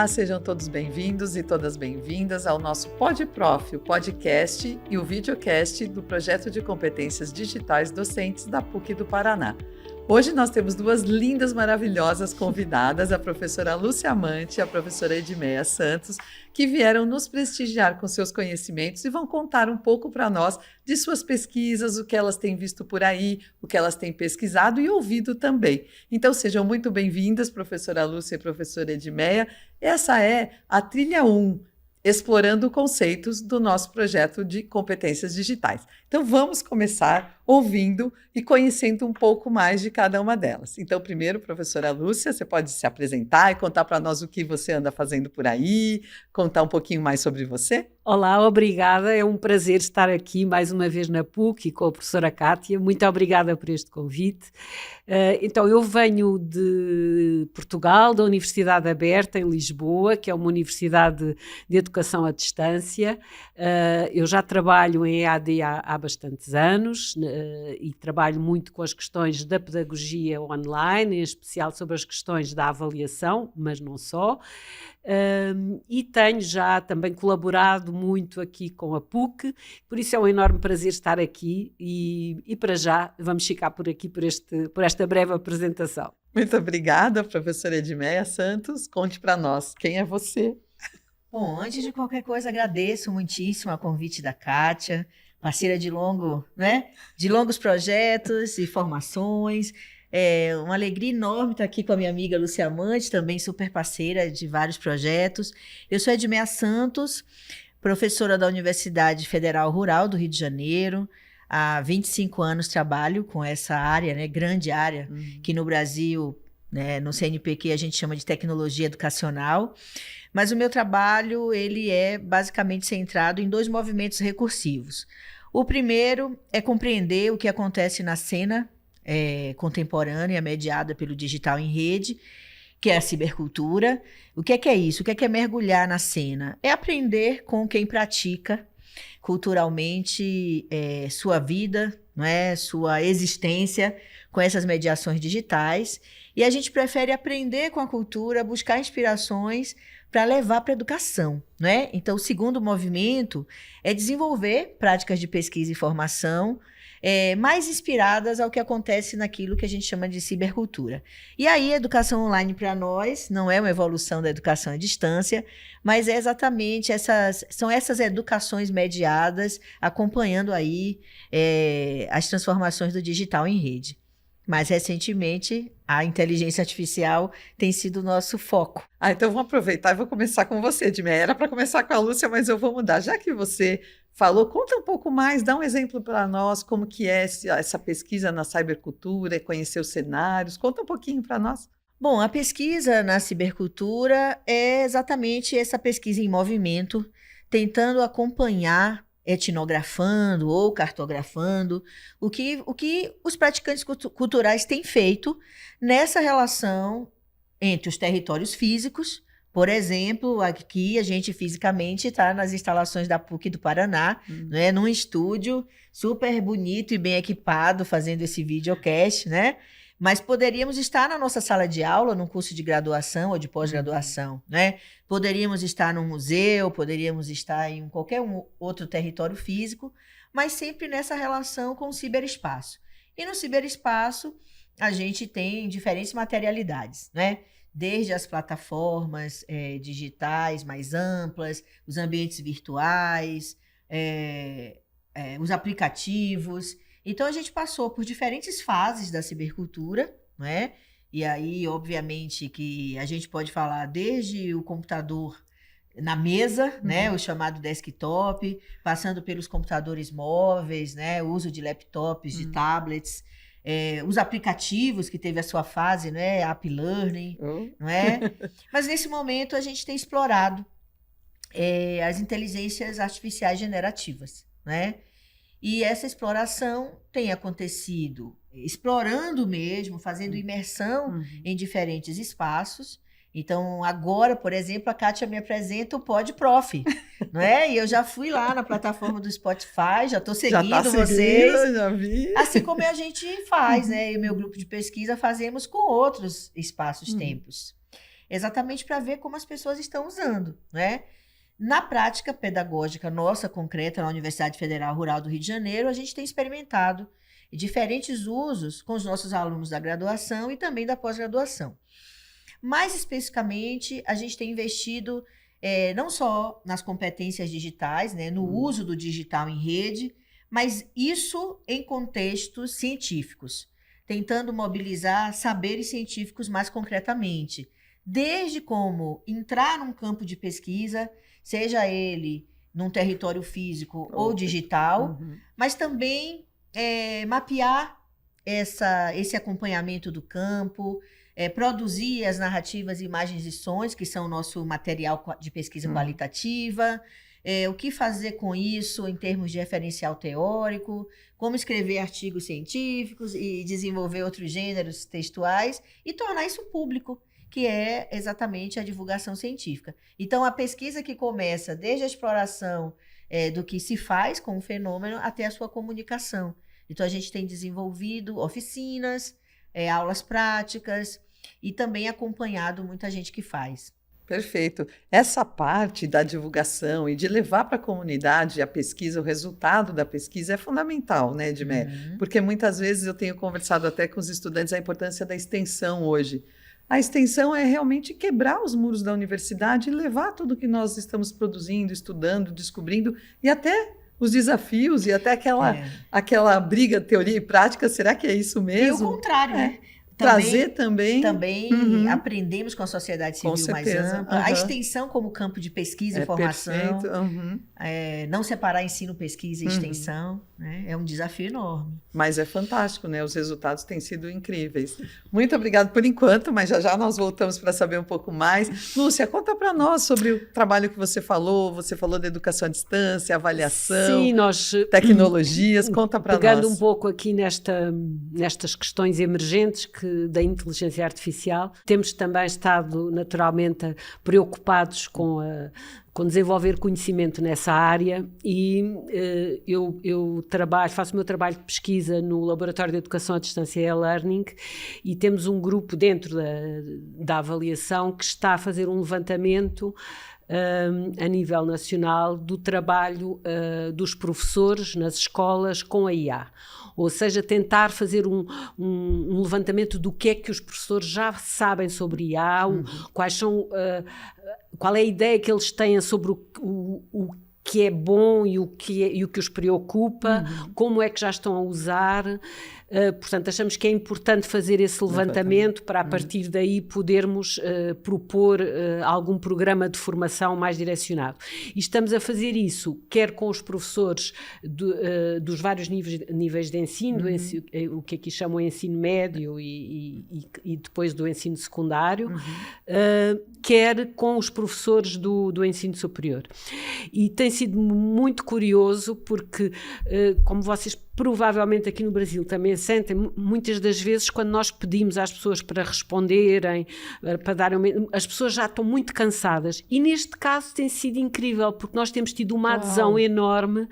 Olá, sejam todos bem-vindos e todas bem-vindas ao nosso PodProf, o podcast e o videocast do Projeto de Competências Digitais Docentes da PUC do Paraná. Hoje nós temos duas lindas, maravilhosas convidadas, a professora Lúcia Amante e a professora Edmeia Santos, que vieram nos prestigiar com seus conhecimentos e vão contar um pouco para nós de suas pesquisas, o que elas têm visto por aí, o que elas têm pesquisado e ouvido também. Então sejam muito bem-vindas, professora Lúcia e professora Edmeia. Essa é a trilha 1, explorando conceitos do nosso projeto de competências digitais. Então vamos começar ouvindo e conhecendo um pouco mais de cada uma delas. Então, primeiro, professora Lúcia, você pode se apresentar e contar para nós o que você anda fazendo por aí, contar um pouquinho mais sobre você? Olá, obrigada. É um prazer estar aqui mais uma vez na PUC com a professora Kátia. Muito obrigada por este convite. Então, eu venho de Portugal, da Universidade Aberta em Lisboa, que é uma universidade de educação à distância. Eu já trabalho em EAD há bastantes anos e trabalho muito com as questões da pedagogia online, em especial sobre as questões da avaliação, mas não só. E tenho já também colaborado muito aqui com a PUC, por isso é um enorme prazer estar aqui e para já vamos ficar por aqui por esta breve apresentação. Muito obrigada, professora Edmeia Santos. Conte para nós, quem é você? Bom, antes de qualquer coisa, agradeço muitíssimo o convite da Kátia, parceira de longos projetos e formações. É uma alegria enorme estar aqui com a minha amiga Lúcia Amante, também super parceira de vários projetos. Eu sou Edmeia Santos, professora da Universidade Federal Rural do Rio de Janeiro. Há 25 anos trabalho com essa área, né, grande área, que no Brasil, né, no CNPq, a gente chama de tecnologia educacional. Mas o meu trabalho ele é basicamente centrado em dois movimentos recursivos. O primeiro é compreender o que acontece na cena contemporânea, mediada pelo digital em rede, que é a cibercultura. O que é isso? O que é mergulhar na cena? É aprender com quem pratica culturalmente sua vida, não é? Sua existência com essas mediações digitais. E a gente prefere aprender com a cultura, buscar inspirações para levar para a educação, né? Então, o segundo movimento é desenvolver práticas de pesquisa e formação mais inspiradas ao que acontece naquilo que a gente chama de cibercultura. E aí, a educação online para nós não é uma evolução da educação à distância, mas é exatamente são essas educações mediadas acompanhando aí as transformações do digital em rede. Mais recentemente, a inteligência artificial tem sido o nosso foco. Então vamos aproveitar e vou começar com você, Edmeia. Era para começar com a Lúcia, mas eu vou mudar. Já que você falou, conta um pouco mais, dá um exemplo para nós, como que é essa pesquisa na cibercultura, conhecer os cenários. Conta um pouquinho para nós. Bom, a pesquisa na cibercultura é exatamente essa pesquisa em movimento, tentando acompanhar, etnografando ou cartografando o que os praticantes culturais têm feito nessa relação entre os territórios físicos. Por exemplo, aqui a gente fisicamente está nas instalações da PUC do Paraná, né, num estúdio super bonito e bem equipado, fazendo esse videocast, né? Mas poderíamos estar na nossa sala de aula, num curso de graduação ou de pós-graduação, né? Poderíamos estar num museu, poderíamos estar em qualquer outro território físico, mas sempre nessa relação com o ciberespaço. E no ciberespaço, a gente tem diferentes materialidades, né? Desde as plataformas digitais mais amplas, os ambientes virtuais, os aplicativos. Então, a gente passou por diferentes fases da cibercultura, não é? E aí, obviamente, que a gente pode falar desde o computador na mesa, né? O chamado desktop, passando pelos computadores móveis, né? O uso de laptops, de tablets, os aplicativos que teve a sua fase, né? App Learning, não é? Mas, nesse momento, a gente tem explorado as inteligências artificiais generativas, né? E essa exploração tem acontecido explorando mesmo, fazendo imersão em diferentes espaços. Então, agora, por exemplo, a Kátia me apresenta o PodProf, não é? E eu já fui lá na plataforma do Spotify, já estou seguindo vocês. Já vi. Assim como a gente faz, né? E o meu grupo de pesquisa fazemos com outros espaços-tempos. exatamente para ver como as pessoas estão usando, né? Na prática pedagógica nossa, concreta, na Universidade Federal Rural do Rio de Janeiro, a gente tem experimentado diferentes usos com os nossos alunos da graduação e também da pós-graduação. Mais especificamente, a gente tem investido não só nas competências digitais, né, no uso do digital em rede, mas isso em contextos científicos, tentando mobilizar saberes científicos mais concretamente, desde como entrar num campo de pesquisa, seja ele num território físico ou digital, mas também mapear esse acompanhamento do campo, produzir as narrativas, imagens e sons, que são o nosso material de pesquisa qualitativa, o que fazer com isso em termos de referencial teórico, como escrever artigos científicos e desenvolver outros gêneros textuais e tornar isso público, que é exatamente a divulgação científica. Então, a pesquisa que começa desde a exploração do que se faz com o fenômeno até a sua comunicação. Então, a gente tem desenvolvido oficinas, aulas práticas e também acompanhado muita gente que faz. Perfeito. Essa parte da divulgação e de levar para a comunidade a pesquisa, o resultado da pesquisa é fundamental, né, Edmé? Porque muitas vezes eu tenho conversado até com os estudantes a importância da extensão hoje. A extensão é realmente quebrar os muros da universidade e levar tudo que nós estamos produzindo, estudando, descobrindo e até os desafios e até aquela briga teoria e prática. Será que é isso mesmo? E o contrário, né? Trazer também aprendemos com a sociedade civil mais ampla. A extensão como campo de pesquisa e formação. Não separar ensino, pesquisa e extensão. Né? É um desafio enorme. Mas é fantástico, né? Os resultados têm sido incríveis. Muito obrigada por enquanto, mas já nós voltamos para saber um pouco mais. Lúcia, conta para nós sobre o trabalho que você falou. Você falou da educação à distância, avaliação, tecnologias. Conta para nós. Pegando um pouco aqui nestas questões emergentes da inteligência artificial, temos também estado naturalmente preocupados com desenvolver conhecimento nessa área e eu faço o meu trabalho de pesquisa no Laboratório de Educação à Distância e E-Learning e temos um grupo dentro da avaliação que está a fazer um levantamento a nível nacional do trabalho dos professores nas escolas com a IA. Ou seja, tentar fazer um levantamento do que é que os professores já sabem sobre IA, qual é a ideia que eles têm sobre o que é bom e o que os preocupa, como é que já estão a usar. Portanto, achamos que é importante fazer esse levantamento para, a partir daí, podermos propor algum programa de formação mais direcionado. E estamos a fazer isso, quer com os professores dos vários níveis de ensino, o que aqui chamam de ensino médio e depois do ensino secundário, quer com os professores do ensino superior. E tem sido muito curioso porque, como vocês provavelmente aqui no Brasil também sentem, muitas das vezes quando nós pedimos às pessoas para responderem, para darem, as pessoas já estão muito cansadas e neste caso tem sido incrível porque nós temos tido uma adesão enorme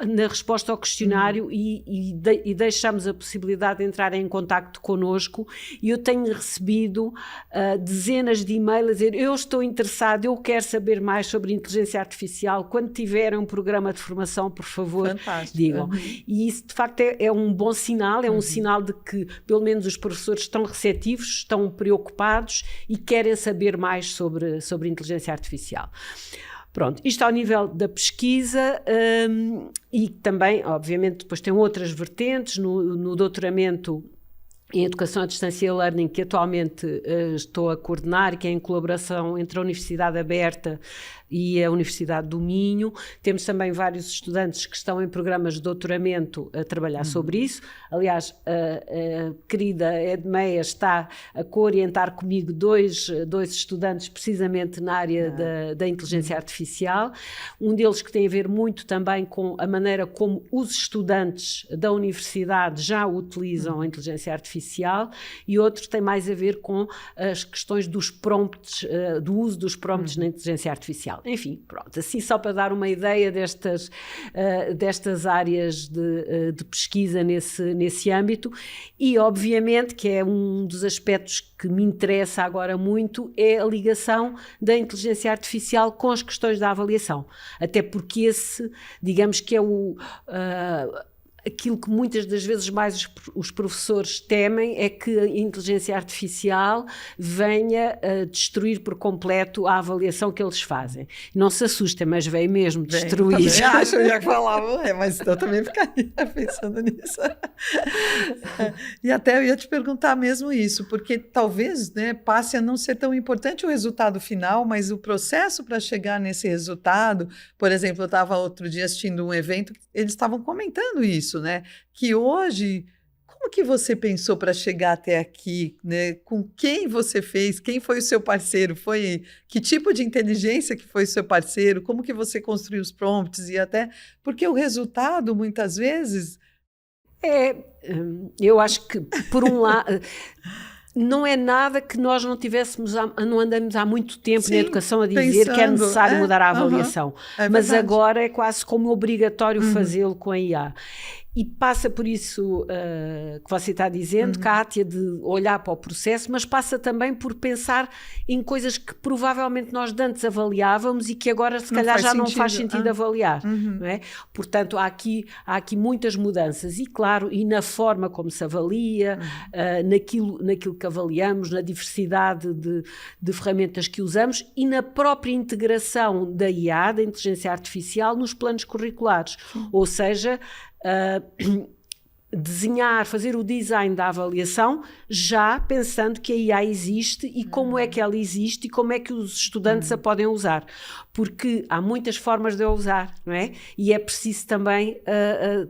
na resposta ao questionário e deixamos a possibilidade de entrar em contacto connosco e eu tenho recebido dezenas de e-mails a dizer eu estou interessado, eu quero saber mais sobre inteligência artificial, quando tiverem um programa de formação, por favor, digam. E isso de facto é um bom sinal, é um sinal de que pelo menos os professores estão receptivos, estão preocupados e querem saber mais sobre inteligência artificial. Pronto, isto ao nível da pesquisa e também, obviamente, depois tem outras vertentes no doutoramento em Educação à Distância e E-Learning, que atualmente estou a coordenar, que é em colaboração entre a Universidade Aberta e a Universidade do Minho. Temos também vários estudantes que estão em programas de doutoramento a trabalhar sobre isso. Aliás, a querida Edmeia está a co-orientar comigo dois estudantes precisamente na área da inteligência artificial. Um deles que tem a ver muito também com a maneira como os estudantes da universidade já utilizam a inteligência artificial artificial, e outro tem mais a ver com as questões dos prompts, do uso dos prompts na inteligência artificial. Enfim, pronto, assim só para dar uma ideia destas áreas de pesquisa nesse âmbito, e obviamente que é um dos aspectos que me interessa agora muito, é a ligação da inteligência artificial com as questões da avaliação, até porque esse, digamos que é aquilo que muitas das vezes mais os professores temem, é que a inteligência artificial venha a destruir por completo a avaliação que eles fazem. Não se assustem, mas veio mesmo destruir. Também acho, eu já falava, mas eu também ficaria pensando nisso. E até eu ia te perguntar mesmo isso, porque talvez, né, passe a não ser tão importante o resultado final, mas o processo para chegar nesse resultado. Por exemplo, eu estava outro dia assistindo um evento, eles estavam comentando isso, né? Que hoje, como que você pensou para chegar até aqui, né? Com quem você fez? Quem foi o seu parceiro? Que tipo de inteligência que foi o seu parceiro? Como que você construiu os prompts? E até porque o resultado, muitas vezes... Eu acho que, por um lado... Não é nada que nós não andamos há muito tempo na educação a dizer que é necessário mudar a avaliação. Mas agora é quase como obrigatório fazê-lo com a IA. E passa por isso que você está dizendo, Kátia, de olhar para o processo, mas passa também por pensar em coisas que provavelmente nós de antes avaliávamos e que agora se calhar já não faz sentido avaliar. Não é? Portanto, há aqui muitas mudanças e, claro, e na forma como se avalia, naquilo que avaliamos, na diversidade de ferramentas que usamos e na própria integração da IA, da inteligência artificial, nos planos curriculares. Ou seja, fazer o design da avaliação já pensando que a IA existe e como é que ela existe e como é que os estudantes a podem usar, porque há muitas formas de a usar, não é? E é preciso também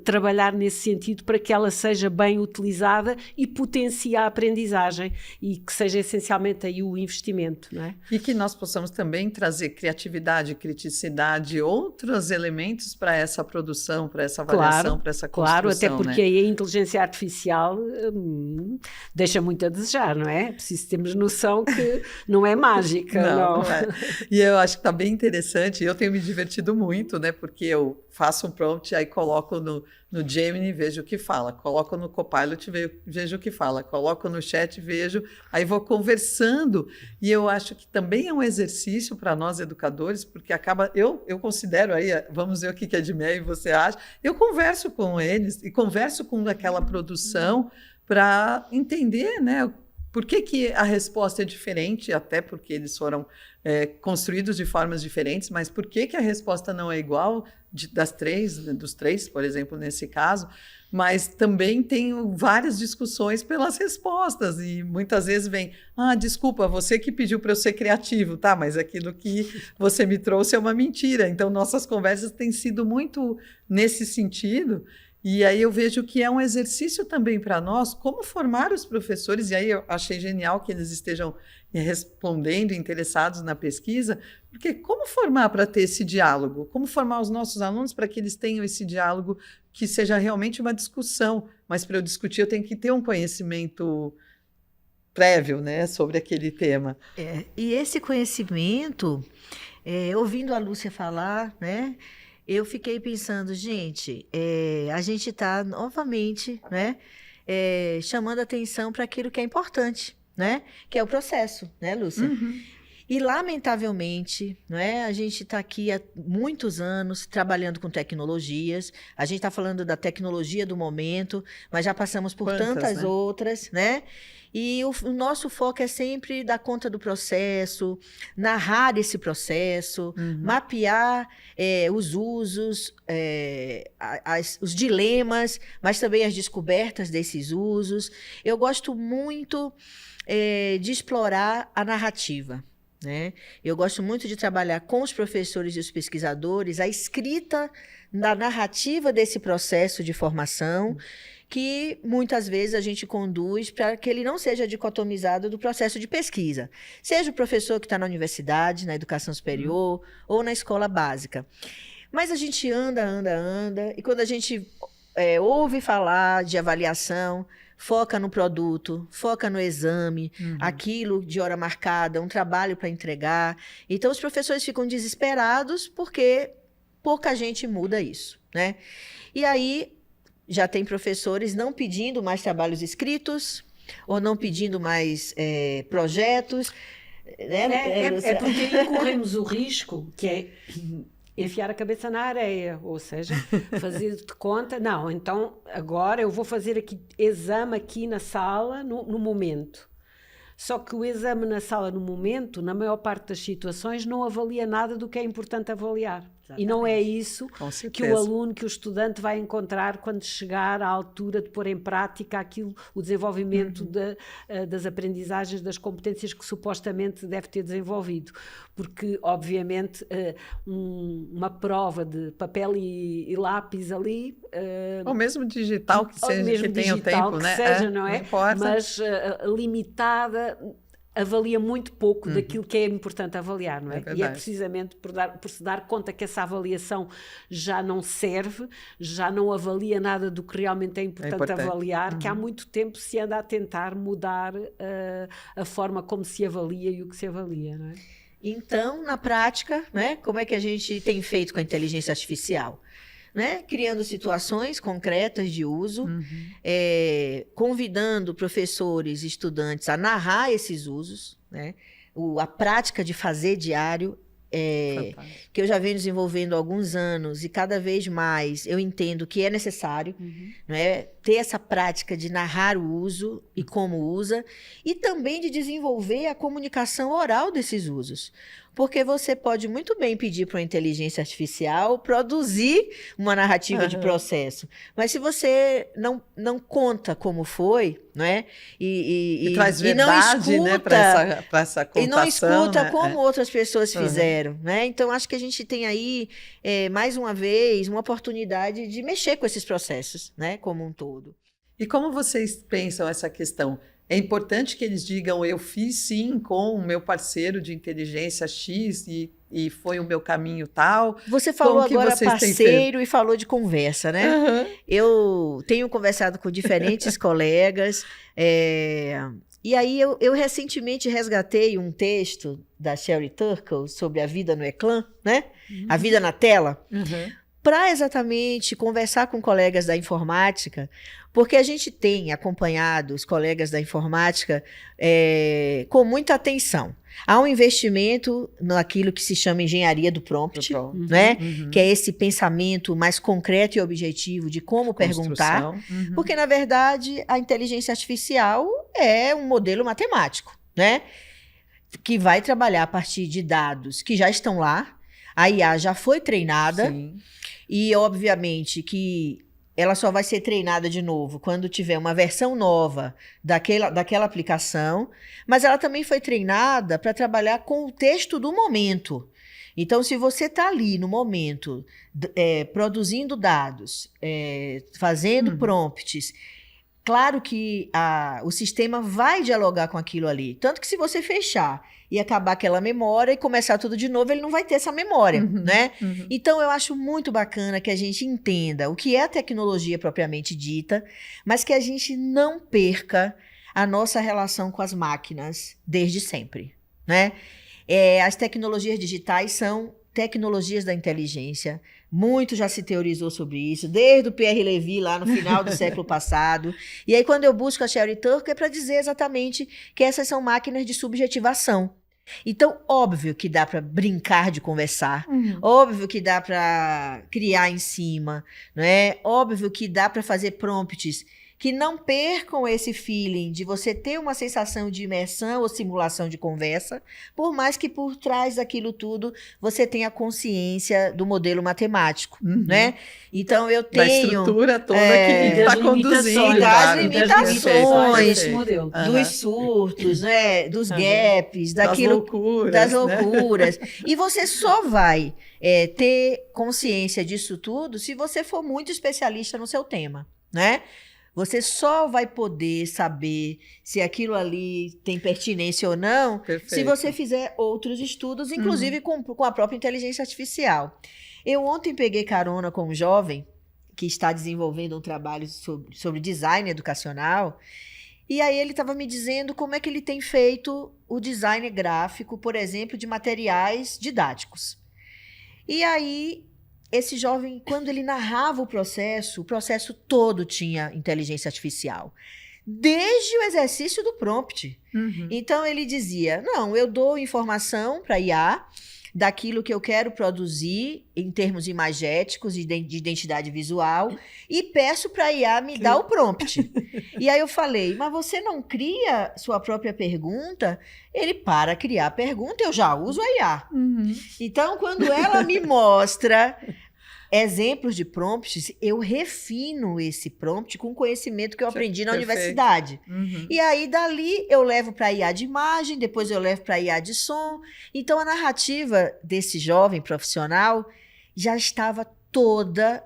trabalhar nesse sentido para que ela seja bem utilizada e potencie a aprendizagem e que seja essencialmente aí o investimento, não é? E que nós possamos também trazer criatividade, criticidade, outros elementos para essa produção, para essa avaliação, para essa construção. Claro, até porque aí a inteligência artificial deixa muito a desejar, não é? Preciso termos noção que não é mágica. Não é. E eu acho que está bem interessante, eu tenho me divertido muito, né? Porque eu faço um prompt, aí coloco no Gemini e vejo o que fala, coloco no Copilot e vejo o que fala, coloco no chat, vejo, aí vou conversando, e eu acho que também é um exercício para nós educadores, porque eu considero aí, vamos ver o que a Edmeia e você acha, eu converso com eles e converso com aquela produção para entender, né, por que a resposta é diferente, até porque eles foram construídos de formas diferentes, mas por que a resposta não é igual dos três, por exemplo, nesse caso, mas também tem várias discussões pelas respostas, e muitas vezes vem, desculpa, você que pediu para eu ser criativo, tá, mas aquilo que você me trouxe é uma mentira. Então, nossas conversas têm sido muito nesse sentido. E aí eu vejo que é um exercício também para nós, como formar os professores, e aí eu achei genial que eles estejam respondendo, interessados na pesquisa, porque como formar para ter esse diálogo? Como formar os nossos alunos para que eles tenham esse diálogo que seja realmente uma discussão? Mas para eu discutir eu tenho que ter um conhecimento prévio, né, sobre aquele tema. E esse conhecimento, ouvindo a Lúcia falar, né, eu fiquei pensando, gente, a gente está novamente, né, chamando atenção para aquilo que é importante, né, que é o processo, né, Lúcia? E, lamentavelmente, né, a gente está aqui há muitos anos trabalhando com tecnologias, a gente está falando da tecnologia do momento, mas já passamos por tantas outras, né? E o nosso foco é sempre dar conta do processo, narrar esse processo, mapear os usos, os dilemas, mas também as descobertas desses usos. Eu gosto muito de explorar a narrativa, né? Eu gosto muito de trabalhar com os professores e os pesquisadores a escrita da narrativa desse processo de formação, que muitas vezes a gente conduz para que ele não seja dicotomizado do processo de pesquisa. Seja o professor que está na universidade, na educação superior, ou na escola básica. Mas a gente anda, e quando a gente ouve falar de avaliação, foca no produto, foca no exame, aquilo de hora marcada, um trabalho para entregar. Então, os professores ficam desesperados porque pouca gente muda isso, né? E aí, já tem professores não pedindo mais trabalhos escritos ou não pedindo mais projetos. É porque aí corremos o risco que é enfiar a cabeça na areia, ou seja, fazer de conta, não, então agora eu vou fazer aqui exame aqui na sala no momento. Só que o exame na sala no momento, na maior parte das situações, não avalia nada do que é importante avaliar. Exatamente. E não é isso que o aluno, que o estudante vai encontrar quando chegar à altura de pôr em prática aquilo, o desenvolvimento das aprendizagens, das competências que supostamente deve ter desenvolvido. Porque, obviamente, uma prova de papel e lápis ali... ou mesmo digital, que seja, mesmo que tenha o tempo, que né? Seja, não é? Não importa. Mas limitada... avalia muito pouco daquilo que é importante avaliar, não é? E é precisamente por se dar conta que essa avaliação já não serve, já não avalia nada do que realmente é importante avaliar, que há muito tempo se anda a tentar mudar a forma como se avalia e o que se avalia, não é? Então, na prática, né, como é que a gente tem feito com a inteligência artificial? Né? Criando situações concretas de uso, convidando professores e estudantes a narrar esses usos, né? A prática de fazer diário, que eu já venho desenvolvendo há alguns anos e cada vez mais eu entendo que é necessário, né? Ter essa prática de narrar o uso e como usa, e também de desenvolver a comunicação oral desses usos. Porque você pode muito bem pedir para a inteligência artificial produzir uma narrativa de processo. Mas se você não conta como foi, não é? E traz verdade, não escuta, né, para essa contação. E não escuta, né? como outras pessoas fizeram. Né? Então, acho que a gente tem aí, mais uma vez, uma oportunidade de mexer com esses processos, né, como um todo. E como vocês pensam essa questão? É importante que eles digam, eu fiz sim com o meu parceiro de inteligência X e foi o meu caminho tal. Você falou agora parceiro e falou de conversa, né? Eu tenho conversado com diferentes colegas, e aí eu recentemente resgatei um texto da Sherry Turkle sobre a vida no ecrã, né? A vida na tela. Para exatamente conversar com colegas da informática, porque a gente tem acompanhado os colegas da informática com muita atenção. Há um investimento naquilo que se chama engenharia do prompt, né? Que é esse pensamento mais concreto e objetivo de como perguntar, porque, na verdade, a inteligência artificial é um modelo matemático, né? Que vai trabalhar a partir de dados que já estão lá, a IA já foi treinada. Sim. E, obviamente, que ela só vai ser treinada de novo quando tiver uma versão nova daquela aplicação, mas ela também foi treinada para trabalhar com o texto do momento. Então, se você está ali no momento, produzindo dados, fazendo prompts, claro que o sistema vai dialogar com aquilo ali. Tanto que se você fechar e acabar aquela memória e começar tudo de novo, ele não vai ter essa memória, né? Então, eu acho muito bacana que a gente entenda o que é a tecnologia propriamente dita, mas que a gente não perca a nossa relação com as máquinas desde sempre, né? As tecnologias digitais são tecnologias da inteligência. Muito já se teorizou sobre isso, desde o Pierre Levy, lá no final do século passado. E aí, quando eu busco a Sherry Turkle, é para dizer exatamente que essas são máquinas de subjetivação. Então, óbvio que dá para brincar de conversar, óbvio que dá para criar em cima, não é? Óbvio que dá para fazer prompts que não percam esse feeling de você ter uma sensação de imersão ou simulação de conversa, por mais que por trás daquilo tudo você tenha consciência do modelo matemático, né? Então eu tenho... Da estrutura toda que está conduzindo. Das limitações, dos surtos, né? Dos gaps, daquilo... Das loucuras. Né? E você só vai ter consciência disso tudo se você for muito especialista no seu tema, né? Você só vai poder saber se aquilo ali tem pertinência ou não se você fizer outros estudos, inclusive com a própria inteligência artificial. Eu ontem peguei carona com um jovem que está desenvolvendo um trabalho sobre design educacional. E aí ele estava me dizendo como é que ele tem feito o design gráfico, por exemplo, de materiais didáticos. E aí, esse jovem, quando ele narrava o processo todo tinha inteligência artificial. Desde o exercício do prompt. Uhum. Então, ele dizia, não, eu dou informação para a IA daquilo que eu quero produzir em termos imagéticos e de identidade visual e peço para a IA me dar o prompt. E aí eu falei, mas você não cria sua própria pergunta? Ele, para criar a pergunta, eu já uso a IA. Uhum. Então, quando ela me mostra exemplos de prompts, eu refino esse prompt com o conhecimento que eu aprendi na universidade. Uhum. E aí, dali, eu levo para a IA de imagem, depois eu levo para a IA de som. Então, a narrativa desse jovem profissional já estava toda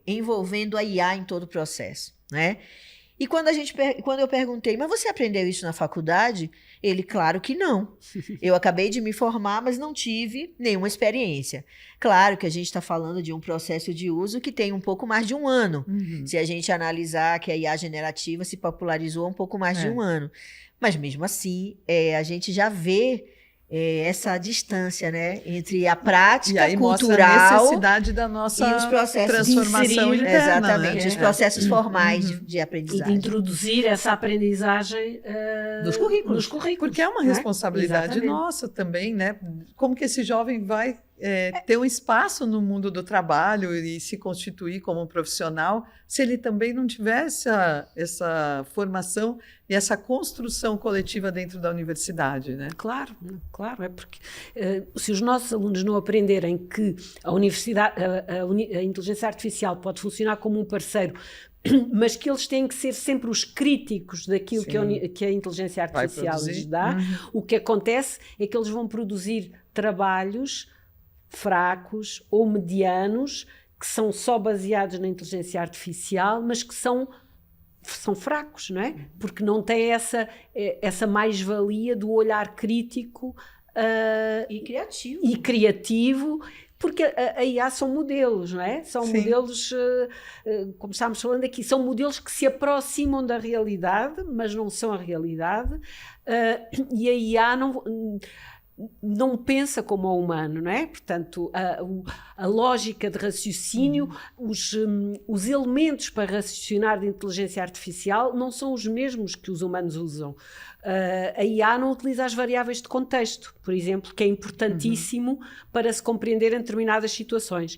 envolvendo a IA em todo o processo, né? E quando eu perguntei, mas você aprendeu isso na faculdade? Ele, claro que não. Eu acabei de me formar, mas não tive nenhuma experiência. Claro que a gente está falando de um processo de uso que tem um pouco mais de um ano. Uhum. Se a gente analisar que a IA generativa se popularizou há um pouco mais de um ano. Mas mesmo assim, a gente já vê essa distância, né, entre a prática e aí cultural mostra a necessidade da nossa e os processos transformação de inserir, interna, exatamente, né? os processos formais de E aprendizagem. de introduzir essa aprendizagem Nos currículos. Porque é uma não é? responsabilidade Exatamente. nossa também, né? Como que esse jovem vai ter um espaço no mundo do trabalho e se constituir como um profissional se ele também não tiver essa formação e essa construção coletiva dentro da universidade, né? Claro, claro, é porque se os nossos alunos não aprenderem que a universidade, a inteligência artificial pode funcionar como um parceiro, mas que eles têm que ser sempre os críticos daquilo que a inteligência artificial lhes dá, o que acontece é que eles vão produzir trabalhos fracos ou medianos que são só baseados na inteligência artificial, mas que são fracos, não é? Porque não têm essa mais-valia do olhar crítico e criativo, porque a IA são modelos, não é? São modelos, como estávamos falando aqui, são modelos que se aproximam da realidade, mas não são a realidade, e a IA não pensa como o humano, não é? Portanto, a lógica de raciocínio, os elementos para raciocinar de inteligência artificial não são os mesmos que os humanos usam. A IA não utiliza as variáveis de contexto, por exemplo, que é importantíssimo para se compreender em determinadas situações.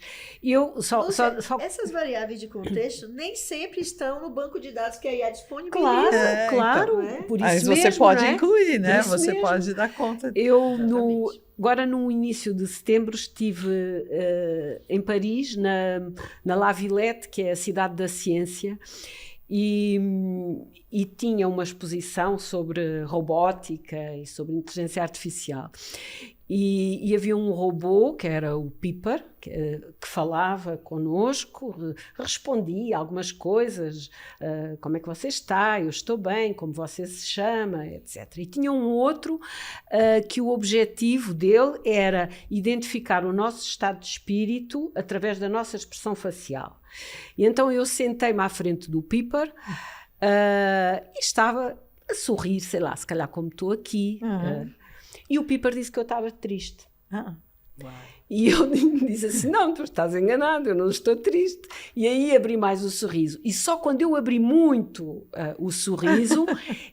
Essas variáveis de contexto nem sempre estão no banco de dados que a IA disponibiliza. Claro, então, por isso aí mesmo, você pode não é? incluir, né? Você mesmo. pode dar conta. Agora, no início de setembro, estive em Paris, na La Villette, que é a cidade da ciência, e tinha uma exposição sobre robótica e sobre inteligência artificial. E havia um robô, que era o Piper, que falava connosco, respondia algumas coisas, como é que você está, eu estou bem, como você se chama, etc. E tinha um outro que o objetivo dele era identificar o nosso estado de espírito através da nossa expressão facial. E então eu sentei-me à frente do Piper e estava a sorrir, sei lá, se calhar como estou aqui. E o Piper disse que eu estava triste. E eu disse assim, não, tu estás enganado, eu não estou triste. E aí abri mais o sorriso. E só quando eu abri muito o sorriso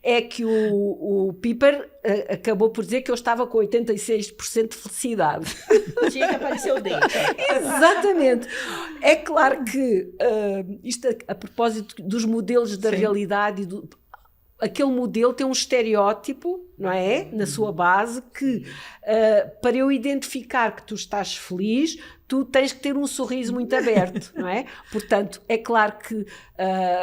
é que o Piper acabou por dizer que eu estava com 86% de felicidade. Tinha que aparecer o dente. Exatamente. É claro que isto a propósito dos modelos da realidade, aquele modelo tem um estereótipo, não é? Na sua base, que para eu identificar que tu estás feliz, tu tens que ter um sorriso muito aberto, não é? Portanto, é claro que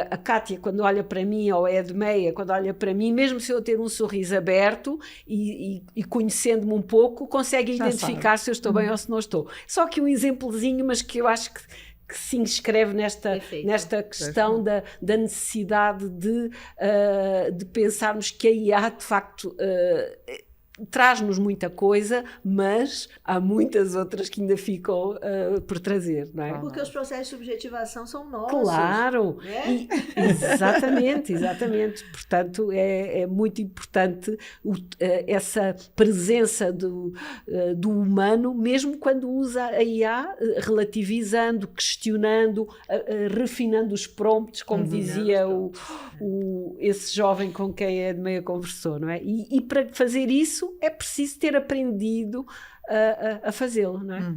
a Kátia, quando olha para mim, ou a Edmeia, quando olha para mim, mesmo se eu ter um sorriso aberto e conhecendo-me um pouco, consegue identificar se eu estou bem ou se não estou. Só que um exemplozinho, mas que eu acho que se inscreve nesta questão da necessidade de pensarmos que a IA, de facto, traz-nos muita coisa, mas há muitas outras que ainda ficam por trazer, não é? Porque os processos de subjetivação são nossos. Claro, Né? exatamente. Portanto, é muito importante essa presença do humano, mesmo quando usa a IA, relativizando, questionando, refinando os prompts, como dizia esse jovem com quem a Edmeia conversou, não é? E para fazer isso é preciso ter aprendido a fazê-lo, não é?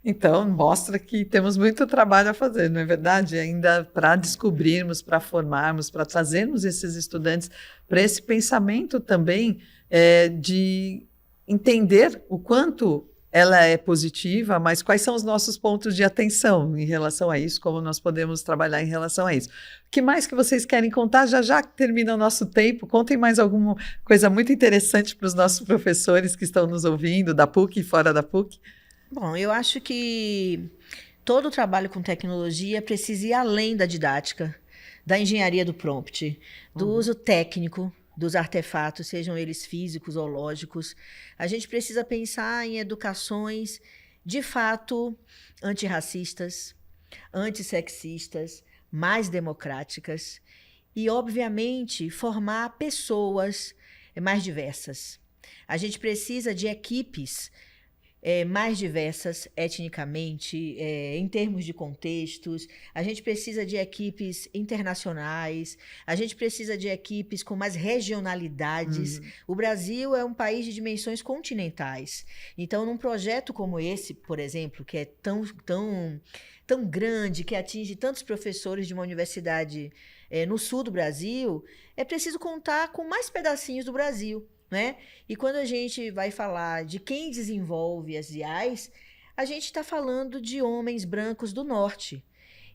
Então, mostra que temos muito trabalho a fazer, não é verdade? Ainda para descobrirmos, para formarmos, para trazermos esses estudantes para esse pensamento também de entender o quanto ela é positiva, mas quais são os nossos pontos de atenção em relação a isso, como nós podemos trabalhar em relação a isso. O que mais que vocês querem contar? Já termina o nosso tempo, contem mais alguma coisa muito interessante para os nossos professores que estão nos ouvindo, da PUC e fora da PUC. Bom, eu acho que todo o trabalho com tecnologia precisa ir além da didática, da engenharia do prompt, do uso técnico dos artefatos, sejam eles físicos ou lógicos. A gente precisa pensar em educações, de fato, antirracistas, antissexistas, mais democráticas e, obviamente, formar pessoas mais diversas. A gente precisa de equipes mais diversas etnicamente, em termos de contextos. A gente precisa de equipes internacionais, a gente precisa de equipes com mais regionalidades. O Brasil é um país de dimensões continentais. Então, num projeto como esse, por exemplo, que é tão grande, que atinge tantos professores de uma universidade no sul do Brasil, é preciso contar com mais pedacinhos do Brasil. Né? E quando a gente vai falar de quem desenvolve as IAs, a gente está falando de homens brancos do norte.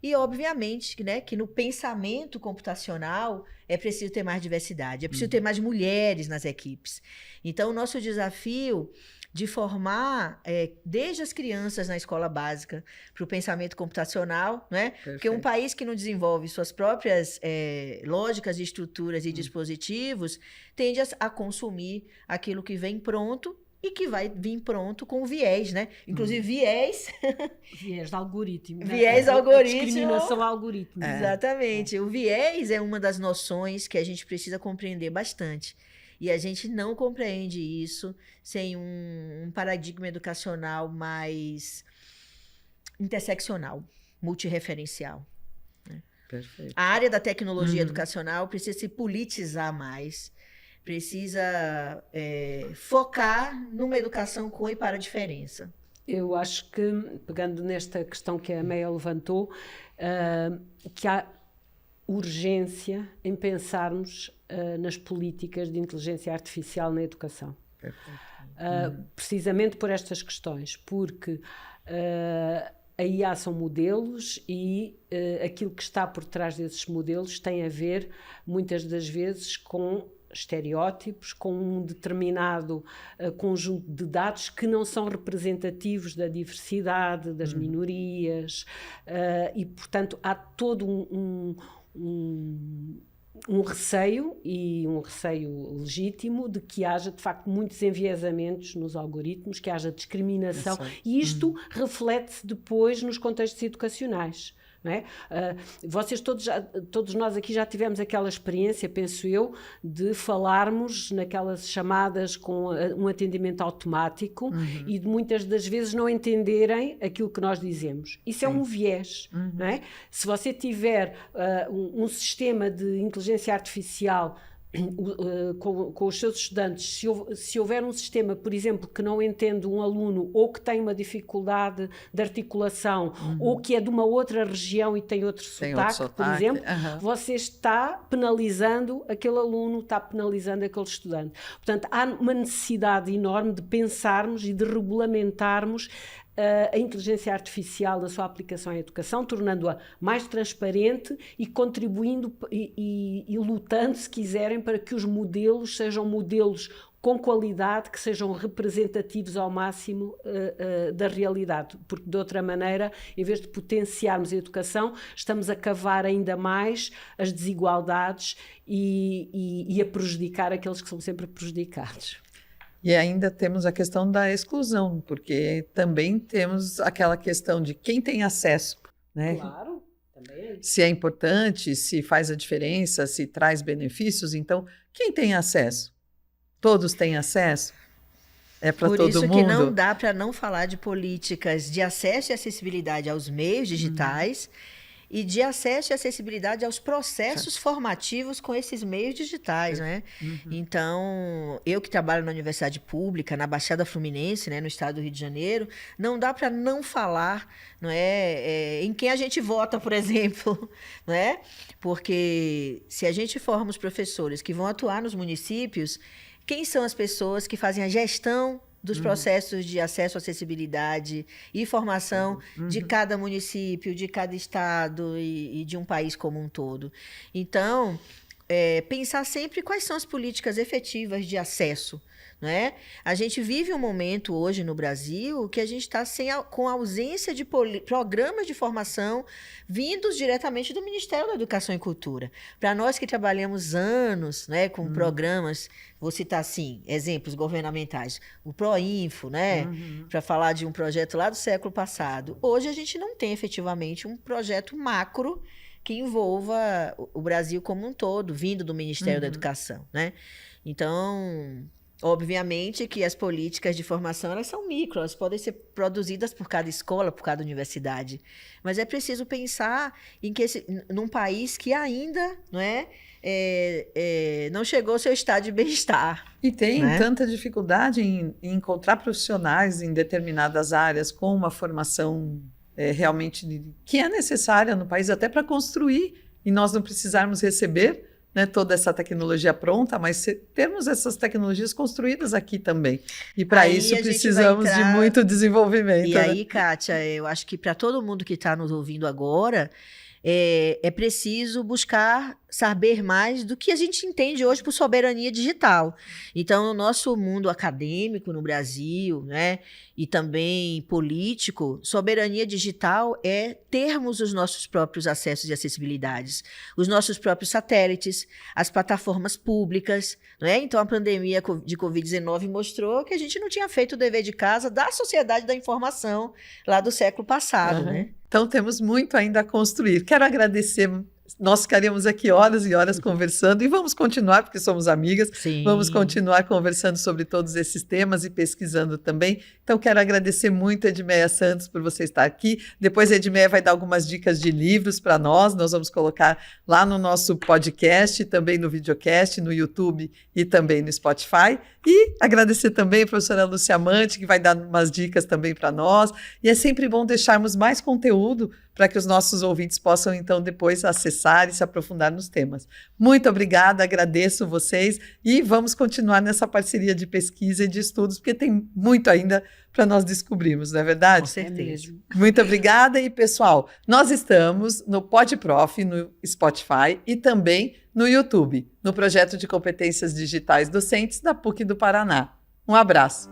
E, obviamente, né, que no pensamento computacional é preciso ter mais diversidade, é preciso ter mais mulheres nas equipes. Então, o nosso desafio de formar desde as crianças na escola básica para o pensamento computacional, né? Porque um país que não desenvolve suas próprias lógicas, estruturas e dispositivos tende a consumir aquilo que vem pronto e que vai vir pronto com viés, né? Inclusive viés... Viés de algoritmo. Né? Viés algoritmo. Discriminação algoritmo. Exatamente. O viés é uma das noções que a gente precisa compreender bastante. E a gente não compreende isso sem um paradigma educacional mais interseccional, multirreferencial. Né? Perfeito. A área da tecnologia educacional precisa se politizar mais, precisa focar numa educação com e para a diferença. Eu acho que, pegando nesta questão que a Meia levantou, que há urgência em pensarmos nas políticas de inteligência artificial na educação. Precisamente por estas questões, porque a IA são modelos e aquilo que está por trás desses modelos tem a ver, muitas das vezes, com estereótipos, com um determinado conjunto de dados que não são representativos da diversidade, das minorias, e, portanto, há todo um receio, e um receio legítimo, de que haja, de facto, muitos enviesamentos nos algoritmos, que haja discriminação, e isto reflete-se depois nos contextos educacionais. Não é? Vocês todos nós aqui já tivemos aquela experiência, penso eu, de falarmos naquelas chamadas com um atendimento automático e de muitas das vezes não entenderem aquilo que nós dizemos. Isso é um viés. Não é? Se você tiver um sistema de inteligência artificial com os seus estudantes, se houver um sistema, por exemplo, que não entende um aluno ou que tem uma dificuldade de articulação ou que é de uma outra região e tem outro sotaque, por exemplo, você está penalizando aquele aluno, está penalizando aquele estudante. Portanto, há uma necessidade enorme de pensarmos e de regulamentarmos a inteligência artificial da sua aplicação à educação, tornando-a mais transparente e contribuindo e lutando, se quiserem, para que os modelos sejam modelos com qualidade, que sejam representativos ao máximo da realidade, porque de outra maneira, em vez de potenciarmos a educação, estamos a cavar ainda mais as desigualdades e a prejudicar aqueles que são sempre prejudicados. E ainda temos a questão da exclusão, porque também temos aquela questão de quem tem acesso, né? Claro, também. Se é importante, se faz a diferença, se traz benefícios. Então, quem tem acesso? Todos têm acesso? É para todo mundo? Por isso que não dá para não falar de políticas de acesso e acessibilidade aos meios digitais e de acesso e acessibilidade aos processos formativos com esses meios digitais, né? Então, eu que trabalho na universidade pública, na Baixada Fluminense, né, no estado do Rio de Janeiro, não dá para não falar, não é, em quem a gente vota, por exemplo, não é? Porque se a gente forma os professores que vão atuar nos municípios, quem são as pessoas que fazem a gestão dos processos de acesso, acessibilidade e formação de cada município, de cada estado e de um país como um todo? Então, pensar sempre quais são as políticas efetivas de acesso, não é? A gente vive um momento hoje no Brasil que a gente está com ausência de programas de formação vindos diretamente do Ministério da Educação e Cultura. Para nós que trabalhamos anos, né, com programas, vou citar assim, exemplos governamentais, o Proinfo, né, para falar de um projeto lá do século passado. Hoje a gente não tem efetivamente um projeto macro que envolva o Brasil como um todo, vindo do Ministério da Educação, né? Então, obviamente que as políticas de formação, elas são micro, elas podem ser produzidas por cada escola, por cada universidade, mas é preciso pensar em que num país que ainda, não é, não chegou ao seu estado de bem-estar. E tem né? tanta dificuldade em encontrar profissionais em determinadas áreas com uma formação realmente que é necessária no país, até para construir, e nós não precisarmos receber, né, toda essa tecnologia pronta, mas termos essas tecnologias construídas aqui também. E para isso precisamos de muito desenvolvimento. E aí, Kátia, eu acho que para todo mundo que está nos ouvindo agora, é preciso buscar saber mais do que a gente entende hoje por soberania digital. Então, no nosso mundo acadêmico no Brasil, né, e também político, soberania digital é termos os nossos próprios acessos e acessibilidades, os nossos próprios satélites, as plataformas públicas, né? Então, a pandemia de Covid-19 mostrou que a gente não tinha feito o dever de casa da sociedade da informação lá do século passado, né? Então, temos muito ainda a construir. Quero agradecer. Nós ficaríamos aqui horas e horas conversando e vamos continuar, porque somos amigas. Sim. Vamos continuar conversando sobre todos esses temas e pesquisando também. Então, quero agradecer muito a Edmeia Santos por você estar aqui. Depois a Edmeia vai dar algumas dicas de livros para nós. Nós vamos colocar lá no nosso podcast, também no videocast, no YouTube e também no Spotify. E agradecer também a professora Lúcia Amante, que vai dar umas dicas também para nós. E é sempre bom deixarmos mais conteúdo para que os nossos ouvintes possam, então, depois acessar e se aprofundar nos temas. Muito obrigada, agradeço vocês e vamos continuar nessa parceria de pesquisa e de estudos, porque tem muito ainda para nós descobrirmos, não é verdade? Com certeza. Muito obrigada e, pessoal, nós estamos no PodProf, no Spotify e também no YouTube, no projeto de competências digitais docentes da PUC do Paraná. Um abraço.